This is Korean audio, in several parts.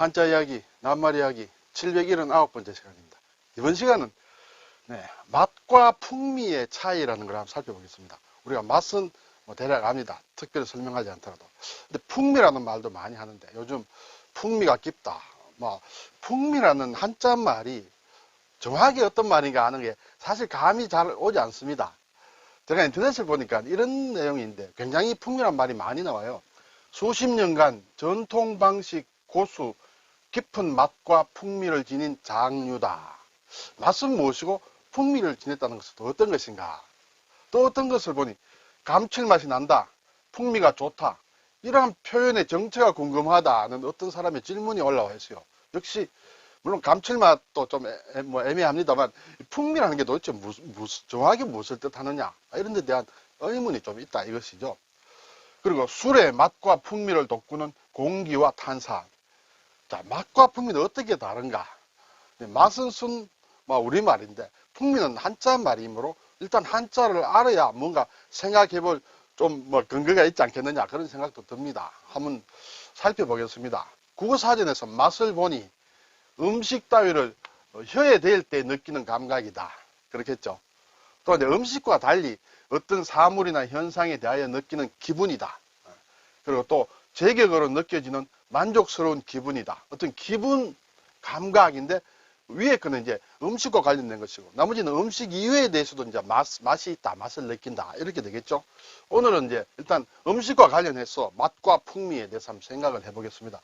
한자 이야기, 낱말 이야기 779번째 시간입니다. 이번 시간은 맛과 풍미의 차이라는 걸 한번 살펴보겠습니다. 우리가 맛은 대략 압니다. 특별히 설명하지 않더라도. 근데 풍미라는 말도 많이 하는데 요즘 풍미가 깊다. 풍미라는 한자 말이 정확히 어떤 말인가 하는 게 사실 감이 잘 오지 않습니다. 제가 인터넷을 보니까 이런 내용인데 굉장히 풍미란 말이 많이 나와요. 수십 년간 전통 방식 고수 깊은 맛과 풍미를 지닌 장류다. 맛은 무엇이고 풍미를 지녔다는 것은 또 어떤 것인가? 또 어떤 것을 보니 감칠맛이 난다, 풍미가 좋다, 이러한 표현의 정체가 궁금하다는 어떤 사람의 질문이 올라와 있어요. 역시 물론 감칠맛도 좀 애매합니다만 풍미라는 게 도대체 정확히 무엇을 뜻하느냐, 이런 데 대한 의문이 좀 있다 이것이죠. 그리고 술의 맛과 풍미를 돋구는 공기와 탄산. 자, 맛과 풍미는 어떻게 다른가? 맛은 우리말인데 풍미는 한자 말이므로 일단 한자를 알아야 뭔가 생각해볼 좀 근거가 있지 않겠느냐, 그런 생각도 듭니다. 한번 살펴보겠습니다. 국어사전에서 맛을 보니 음식 따위를 혀에 댈 때 느끼는 감각이다, 그렇겠죠. 또 이제 음식과 달리 어떤 사물이나 현상에 대하여 느끼는 기분이다. 그리고 또 제격으로 느껴지는 만족스러운 기분이다. 어떤 기분 감각인데 위에 거는 이제 음식과 관련된 것이고 나머지는 음식 이외에 대해서도 이제 맛이 있다, 맛을 느낀다, 이렇게 되겠죠. 오늘은 이제 일단 음식과 관련해서 맛과 풍미에 대해서 한번 생각을 해보겠습니다.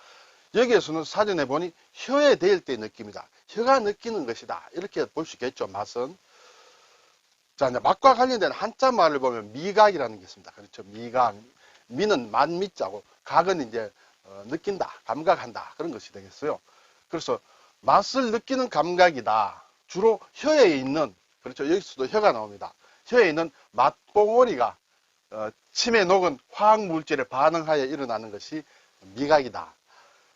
여기에서는 사전에 보니 혀에 댈 때 느낌이다, 혀가 느끼는 것이다, 이렇게 볼 수 있겠죠. 맛은. 자, 이제 맛과 관련된 한자 말을 보면 미각이라는 게 있습니다. 그렇죠. 미각. 미는 만미자고 각은 이제 느낀다, 감각한다, 그런 것이 되겠어요. 그래서 맛을 느끼는 감각이다. 주로 혀에 있는, 그렇죠. 여기서도 혀가 나옵니다. 혀에 있는 맛봉오리가 침에 녹은 화학물질에 반응하여 일어나는 것이 미각이다.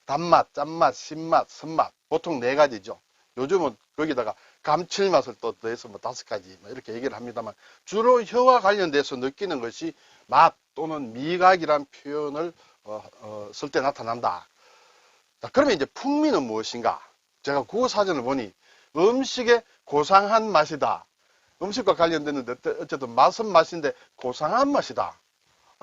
단맛, 짠맛, 신맛, 선맛, 보통 4가지죠. 요즘은 거기다가 감칠맛을 또 더해서 5가지 이렇게 얘기를 합니다만 주로 혀와 관련돼서 느끼는 것이 맛 또는 미각이란 표현을 쓸 때 나타난다. 자, 그러면 이제 풍미는 무엇인가? 제가 국어사전을 보니 음식의 고상한 맛이다. 음식과 관련되는데 어쨌든 맛은 맛인데 고상한 맛이다.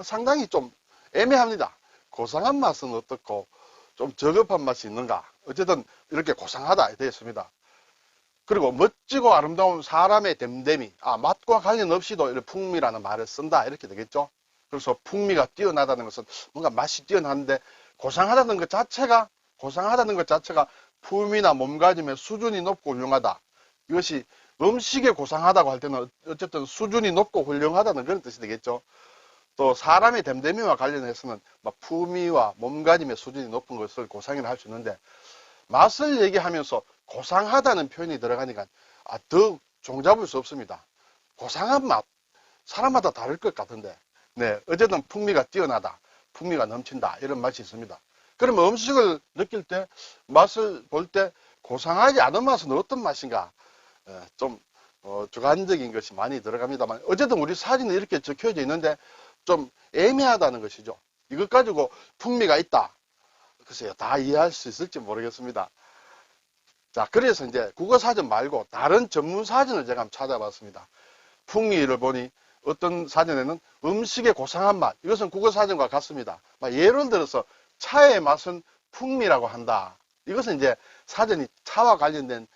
상당히 좀 애매합니다. 고상한 맛은 어떻고 좀 저급한 맛이 있는가? 어쨌든 이렇게 고상하다 되어 있습니다. 그리고 멋지고 아름다운 사람의 됨됨이, 맛과 관련 없이도 이렇게 풍미라는 말을 쓴다, 이렇게 되겠죠. 그래서 풍미가 뛰어나다는 것은 뭔가 맛이 뛰어나는데 고상하다는 것 자체가 품이나 몸가짐의 수준이 높고 훌륭하다. 이것이 음식에 고상하다고 할 때는 어쨌든 수준이 높고 훌륭하다는 그런 뜻이 되겠죠. 또 사람의 됨됨이와 관련해서는 품위와 몸가짐의 수준이 높은 것을 고상이라 할 수 있는데 맛을 얘기하면서 고상하다는 표현이 들어가니까 더욱 종잡을 수 없습니다. 고상한 맛, 사람마다 다를 것 같은데 어쨌든 풍미가 뛰어나다, 풍미가 넘친다, 이런 맛이 있습니다. 그러면 음식을 느낄 때, 맛을 볼 때 고상하지 않은 맛은 어떤 맛인가? 좀 주관적인 것이 많이 들어갑니다만 어쨌든 우리 사진에 이렇게 적혀져 있는데 좀 애매하다는 것이죠. 이것 가지고 풍미가 있다, 글쎄요, 다 이해할 수 있을지 모르겠습니다. 자, 그래서 이제 국어사전 말고 다른 전문 사전을 제가 한번 찾아봤습니다. 풍미를 보니 어떤 사전에는 음식의 고상한 맛, 이것은 국어사전과 같습니다. 예를 들어서 차의 맛은 풍미라고 한다. 이것은 이제 사전이 차와 관련된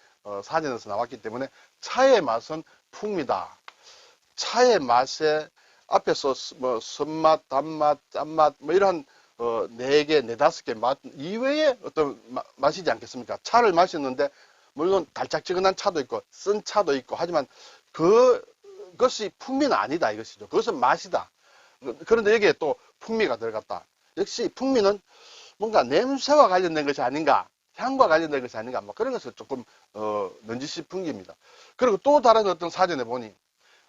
사전에서 나왔기 때문에 차의 맛은 풍미다. 차의 맛에 앞에서 선맛, 단맛, 짠맛 이런 4개, 4~5개 맛 이외에 어떤 맛이지 않겠습니까? 차를 마시는데 물론 달짝지근한 차도 있고 쓴 차도 있고 하지만 그것이 풍미는 아니다 이것이죠. 그것은 맛이다. 그런데 여기에 또 풍미가 들어갔다. 역시 풍미는 뭔가 냄새와 관련된 것이 아닌가, 향과 관련된 것이 아닌가, 그런 것을 조금 넌지시 풍깁니다. 그리고 또 다른 어떤 사전에 보니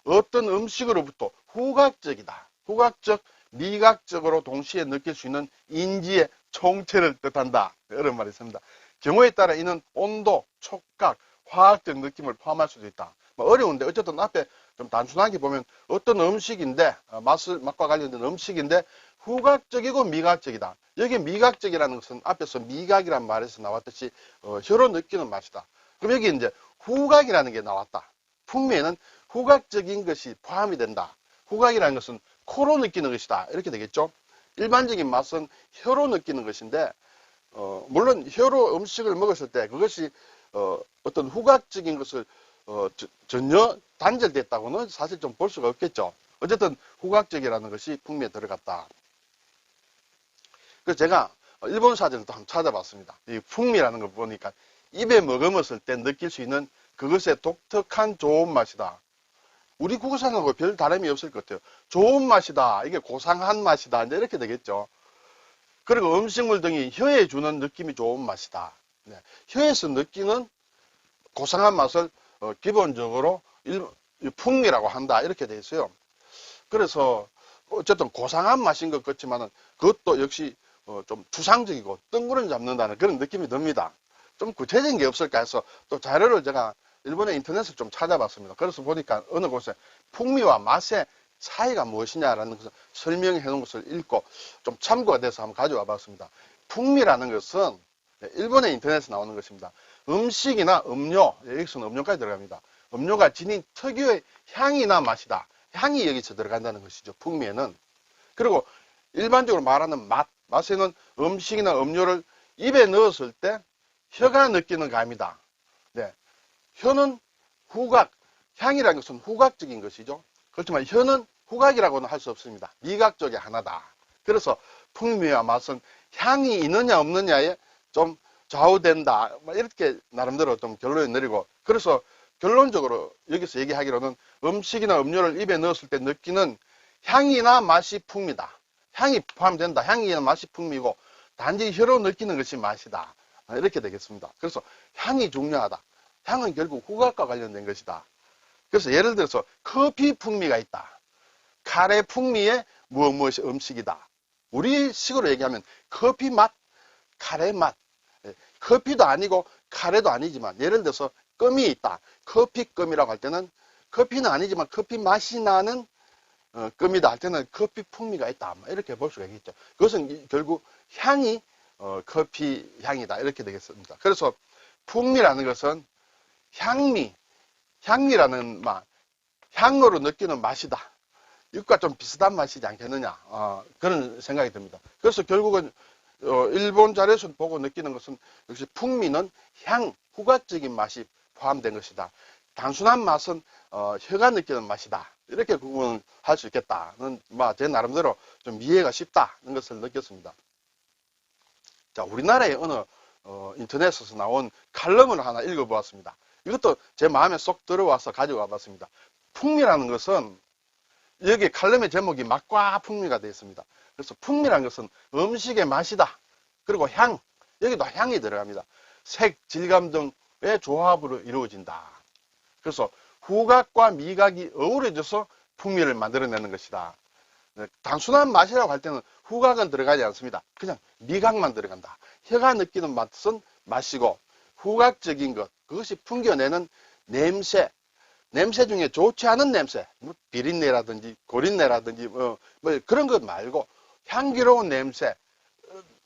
어떤 음식으로부터 후각적이다, 후각적, 미각적으로 동시에 느낄 수 있는 인지의 총체를 뜻한다, 이런 말이 있습니다. 경우에 따라 이는 온도, 촉각, 화학적 느낌을 포함할 수도 있다. 어려운데 어쨌든 앞에 좀 단순하게 보면 어떤 음식인데 맛과 관련된 음식인데 후각적이고 미각적이다. 여기 미각적이라는 것은 앞에서 미각이란 말에서 나왔듯이 혀로 느끼는 맛이다. 그럼 여기 이제 후각이라는 게 나왔다. 풍미에는 후각적인 것이 포함이 된다. 후각이라는 것은 코로 느끼는 것이다. 이렇게 되겠죠. 일반적인 맛은 혀로 느끼는 것인데 물론 혀로 음식을 먹었을 때 그것이 어떤 후각적인 것을 전혀 단절됐다고는 사실 좀 볼 수가 없겠죠. 어쨌든 후각적이라는 것이 풍미에 들어갔다. 그래서 제가 일본 사전을 또 한번 찾아봤습니다. 이 풍미라는 걸 보니까 입에 머금었을 때 느낄 수 있는 그것의 독특한 좋은 맛이다. 우리 국어사전하고 별 다름이 없을 것 같아요. 좋은 맛이다. 이게 고상한 맛이다. 이제 이렇게 되겠죠. 그리고 음식물 등이 혀에 주는 느낌이 좋은 맛이다. 네. 혀에서 느끼는 고상한 맛을 기본적으로 풍미라고 한다. 이렇게 돼 있어요. 그래서 어쨌든 고상한 맛인 것 같지만은 그것도 역시 좀 추상적이고 뜬구름 잡는다는 그런 느낌이 듭니다. 좀 구체적인 게 없을까 해서 또 자료를 제가 일본의 인터넷을 좀 찾아봤습니다. 그래서 보니까 어느 곳에 풍미와 맛의 차이가 무엇이냐라는 것을 설명해 놓은 것을 읽고 좀 참고가 돼서 한번 가져와 봤습니다. 풍미라는 것은 일본의 인터넷에 나오는 것입니다. 음식이나 음료, 여기서는 음료까지 들어갑니다. 음료가 지닌 특유의 향이나 맛이다. 향이 여기서 들어간다는 것이죠. 풍미에는. 그리고 일반적으로 말하는 맛에는 음식이나 음료를 입에 넣었을 때 혀가 느끼는 감이다. 네. 혀는 후각, 향이라는 것은 후각적인 것이죠. 그렇지만 혀는 후각이라고는 할 수 없습니다. 미각 쪽의 하나다. 그래서 풍미와 맛은 향이 있느냐 없느냐에 좀 좌우된다. 이렇게 나름대로 좀 결론을 내리고, 그래서 결론적으로 여기서 얘기하기로는 음식이나 음료를 입에 넣었을 때 느끼는 향이나 맛이 풍미다. 향이 포함된다. 향이나 맛이 풍미고 단지 혀로 느끼는 것이 맛이다. 이렇게 되겠습니다. 그래서 향이 중요하다. 향은 결국 후각과 관련된 것이다. 그래서 예를 들어서 커피 풍미가 있다. 카레 풍미의 무엇이 음식이다. 우리 식으로 얘기하면 커피 맛, 카레 맛. 커피도 아니고 카레도 아니지만 예를 들어서 껌이 있다. 커피 껌이라고 할 때는 커피는 아니지만 커피 맛이 나는 껌이다 할 때는 커피 풍미가 있다. 이렇게 볼 수가 있겠죠. 그것은 결국 향이 커피 향이다. 이렇게 되겠습니다. 그래서 풍미라는 것은 향미라는 향으로 느끼는 맛이다. 이것과 좀 비슷한 맛이지 않겠느냐. 그런 생각이 듭니다. 그래서 결국은 일본 자료에서 보고 느끼는 것은 역시 풍미는 후각적인 맛이 포함된 것이다. 단순한 맛은 혀가 느끼는 맛이다. 이렇게 구분할 수 있겠다는 제 나름대로 좀 이해가 쉽다는 것을 느꼈습니다. 자, 우리나라의 어느 인터넷에서 나온 칼럼을 하나 읽어보았습니다. 이것도 제 마음에 쏙 들어와서 가져와 봤습니다. 풍미라는 것은 여기 칼럼의 제목이 맛과 풍미가 되어 있습니다. 그래서 풍미라는 것은 음식의 맛이다. 그리고 여기도 향이 들어갑니다. 색, 질감 등의 조합으로 이루어진다. 그래서 후각과 미각이 어우러져서 풍미를 만들어내는 것이다. 단순한 맛이라고 할 때는 후각은 들어가지 않습니다. 그냥 미각만 들어간다. 혀가 느끼는 맛은 맛이고 후각적인 것, 그것이 풍겨내는 냄새 중에 좋지 않은 냄새, 비린내라든지 고린내라든지 그런 것 말고 향기로운 냄새,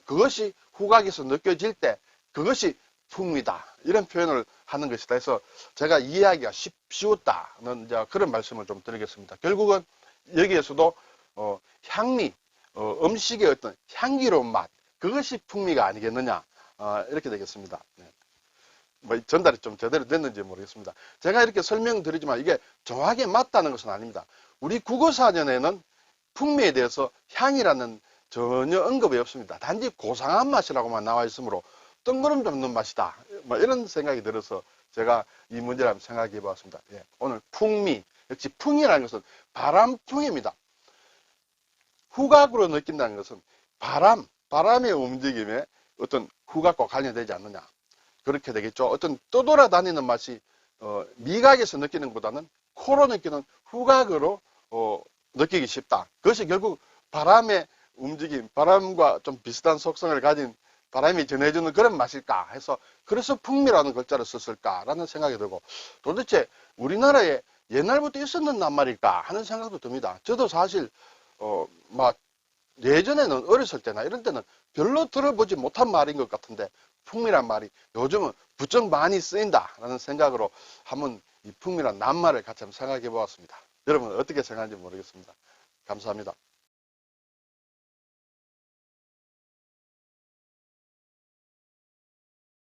그것이 후각에서 느껴질 때 그것이 풍미다. 이런 표현을 하는 것이다. 해서 제가 이해하기가 쉬웠다는 그런 말씀을 좀 드리겠습니다. 결국은 여기에서도 음식의 어떤 향기로운 맛, 그것이 풍미가 아니겠느냐, 이렇게 되겠습니다. 네. 전달이 좀 제대로 됐는지 모르겠습니다. 제가 이렇게 설명드리지만 이게 정확하게 맞다는 것은 아닙니다. 우리 국어사전에는 풍미에 대해서 향이라는 전혀 언급이 없습니다. 단지 고상한 맛이라고만 나와 있으므로 뜬구름 잡는 맛이다. 이런 생각이 들어서 제가 이 문제를 한번 생각해 보았습니다. 예, 오늘 풍미, 역시 풍이라는 것은 바람풍입니다. 후각으로 느낀다는 것은 바람의 움직임에 어떤 후각과 관련되지 않느냐. 그렇게 되겠죠. 어떤 떠돌아다니는 맛이 미각에서 느끼는 것보다는 코로 느끼는 후각으로 느끼기 쉽다. 그것이 결국 바람의 움직임, 바람과 좀 비슷한 속성을 가진 바람이 전해주는 그런 맛일까 해서 그래서 풍미라는 글자를 썼을까라는 생각이 들고, 도대체 우리나라에 옛날부터 있었는 낱말일까 하는 생각도 듭니다. 저도 사실 예전에는 어렸을 때나 이런 때는 별로 들어보지 못한 말인 것 같은데 풍미란 말이 요즘은 부쩍 많이 쓰인다라는 생각으로 한번 이 풍미란 낱말을 같이 한번 생각해 보았습니다. 여러분 어떻게 생각하는지 모르겠습니다. 감사합니다.